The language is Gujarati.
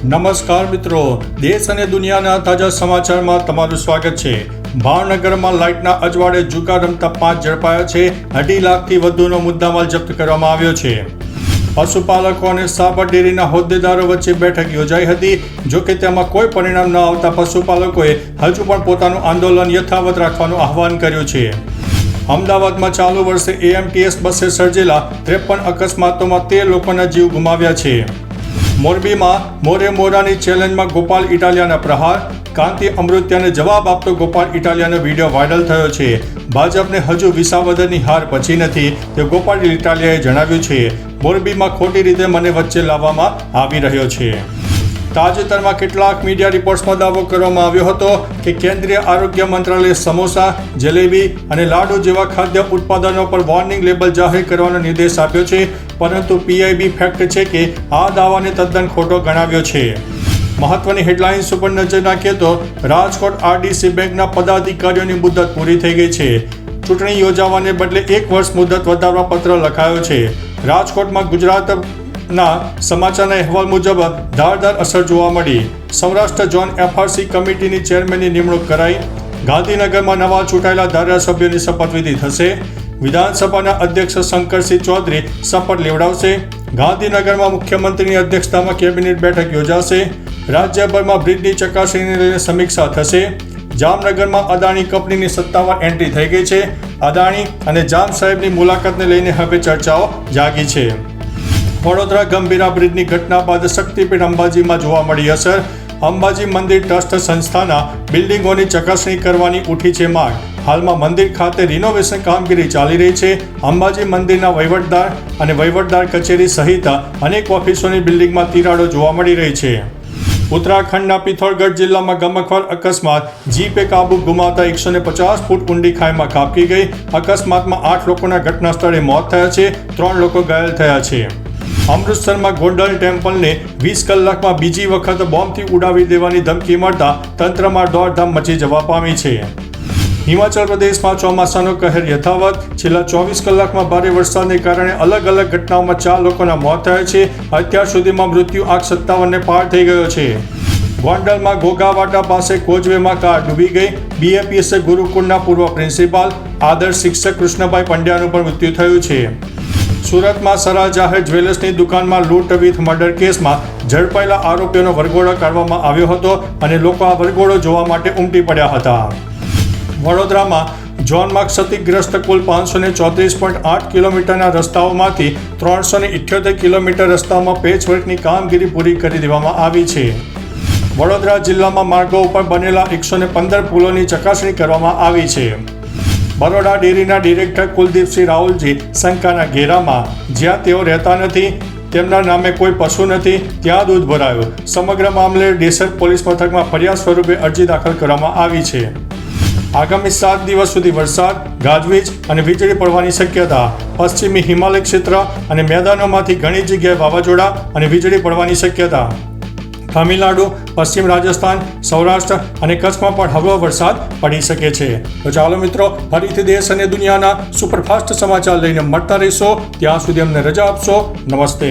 નમસ્કાર મિત્રો, દેશ અને દુનિયાના તાજા સમાચારમાં તમારું સ્વાગત છે। ભાવનગરમાં લાઇટના અજવાળે જુગાર રમતા 5 ઝડપાયા છે। 2.5 લાખથી વધુનો મુદ્દામાલ જપ્ત કરવામાં આવ્યો છે। પશુપાલકો અને સાબર ડેરીના હોદ્દેદારો વચ્ચે બેઠક યોજાઈ હતી। જોકે તેમાં કોઈ પરિણામ ન આવતા પશુપાલકોએ હજુ પણ પોતાનું આંદોલન યથાવત રાખવાનું આહવાન કર્યું છે। અમદાવાદમાં ચાલુ વર્ષે એએમટીએસ બસે સર્જેલા 53 અકસ્માતોમાં 13 લોકોના જીવ ગુમાવ્યા છે। મોરબીમાં મોરે મોરાની ચેલેન્જમાં ગોપાલ ઇટાલિયાના પ્રહાર, કાંતિ અમૃત્યાને જવાબ આપતો ગોપાલ ઇટાલિયાનો વિડીયો વાયરલ થયો છે। ભાજપને હજુ વિસાવદરની હાર પછી નથી તે ગોપાલ ઇટાલિયાએ જણાવ્યું છે। મોરબીમાં ખોટી રીતે મને વચ્ચે લાવવામાં આવી રહ્યો છે। તાજેતરમાં કેટલાક મીડિયા રિપોર્ટ્સમાં દાવો કરવામાં આવ્યો હતો કે કેન્દ્રીય આરોગ્ય મંત્રાલયે સમોસા, જલેબી અને લાડુ જેવા ખાદ્ય ઉત્પાદનો પર વોર્નિંગ લેબલ જાહેર કરવાનો નિર્દેશ આપ્યો છે, પરંતુ પીઆઈબી ફેક્ટ છે કે આ દાવાને તદ્દન ખોટો ગણાવ્યો છે। મહત્વની હેડલાઇન્સ ઉપર નજર નાખીએ તો રાજકોટ આરડીસી બેંકના પદાધિકારીઓની મુદત પૂરી થઈ ગઈ છે। ચૂંટણી યોજાવાને બદલે 1 વર્ષ મુદત વધારવા પત્ર લખાયો છે। રાજકોટમાં ગુજરાતના સમાચારના અહેવાલ મુજબ ધારદાર અસર જોવા મળી। સૌરાષ્ટ્ર ઝોન એફઆરસી કમિટીની ચેરમેનની નિમણૂક કરાઈ। ગાંધીનગરમાં નવા ચૂંટાયેલા ધારાસભ્યોની શપથવિધિ થશે। વિધાનસભાના અધ્યક્ષ શંકરસિંહ ચૌધરી શપથ લેવડાવશે। ગાંધીનગરમાં મુખ્યમંત્રીની અધ્યક્ષતામાં કેબિનેટ બેઠક યોજાશે। રાજ્યભરમાં બ્રિજની ચકાસણીને લઈને સમીક્ષા થશે। જામનગરમાં અદાણી કંપનીની સત્તાવાર એન્ટ્રી થઈ ગઈ છે। અદાણી અને જામ સાહેબની મુલાકાતને લઈને હવે ચર્ચાઓ જાગી છે। વડોદરા ગંભીરા બ્રિજની ઘટના બાદ શક્તિપીઠ અંબાજીમાં જોવા મળી અસર। અંબાજી મંદિર ટ્રસ્ટ સંસ્થાના બિલ્ડિંગોની ચકાસણી કરવાની ઉઠી છે માંગ। હાલમાં મંદિર ખાતે રિનોવેશન કામગીરી ચાલી રહી છે। અંબાજી મંદિરના વહીવટદાર અને વહીવટદાર કચેરી સહિત અનેક ઓફિસોની બિલ્ડિંગમાં તિરાડો જોવા મળી રહી છે। ઉત્તરાખંડના પિથોરગઢ જિલ્લામાં ગમખ્વાર અકસ્માત, જીપે કાબુ ગુમાવતા 150 ફૂટ ઊંડી ખાઈમાં ખાબકી ગઈ। અકસ્માતમાં 8 લોકોના ઘટના સ્થળે મોત થયા છે, 3 લોકો ઘાયલ થયા છે। અમૃતસરમાં ગોલ્ડન ટેમ્પલને 20 કલાકમાં બીજી વખત બોમ્બથી ઉડાવી દેવાની ધમકી મળતા તંત્રમાં દોડધામ મચી જવા પામી છે। હિમાચલ પ્રદેશમાં ચોમાસાનો કહેર યથાવત। છેલ્લા 24 કલાકમાં ભારે વરસાદને કારણે અલગ અલગ ઘટનાઓમાં 4 લોકોના મોત થયા છે। અત્યાર સુધીમાં મૃત્યુ આંક 57ને પાર થઈ ગયો છે। ગોંડલમાં ઘોઘાવાડા પાસે કોઝવેમાં કાર ડૂબી ગઈ। બીએપીએસ ગુરુકુળના પૂર્વ પ્રિન્સિપાલ આદર્શ શિક્ષક કૃષ્ણભાઈ પંડ્યાનું પણ મૃત્યુ થયું છે। સુરતમાં સરા જાહેર જ્વેલર્સની દુકાનમાં લૂંટ વિથ મર્ડર કેસમાં ઝડપાયેલા આરોપીઓનો વરઘોડો કાઢવામાં આવ્યો હતો અને લોકો આ વરઘોડો જોવા માટે ઉમટી પડ્યા હતા। વડોદરામાં ઝોનમાં ક્ષતિગ્રસ્ત કુલ 534.8 કિલોમીટરના રસ્તાઓમાંથી 378 કિલોમીટર રસ્તાઓમાં પેચવર્કની કામગીરી પૂરી કરી દેવામાં આવી છે। વડોદરા જિલ્લામાં માર્ગો ઉપર બનેલા 115 પુલોની ચકાસણી કરવામાં આવી છે। બરોડા ડેરીના ડિરેક્ટર કુલદીપસિંહ રાહુલજી શંકાના ઘેરામાં। જ્યાં તેઓ રહેતા નથી, તેમના નામે કોઈ પશુ નથી, ત્યાં દૂધ ભરાયું। સમગ્ર મામલે ડેસર પોલીસ મથકમાં ફરિયાદ સ્વરૂપે અરજી દાખલ કરવામાં આવી છે। આગામી 7 દિવસ સુધી વરસાદ, ગાજવીજ અને વીજળી પડવાની શક્યતા। પશ્ચિમી હિમાલય ક્ષેત્ર અને મેદાનોમાંથી ઘણી જગ્યાએ વાવાઝોડા અને વીજળી પડવાની શક્યતા। તમિલનાડુ, પશ્ચિમ રાજસ્થાન, સૌરાષ્ટ્ર અને કચ્છમાં પણ હળવો વરસાદ પડી શકે છે। તો ચાલો મિત્રો, ફરીથી દેશ અને દુનિયાના સુપરફાસ્ટ સમાચાર લઈને મળતા રહીશો। ત્યાં સુધી અમને રજા આપશો। નમસ્તે।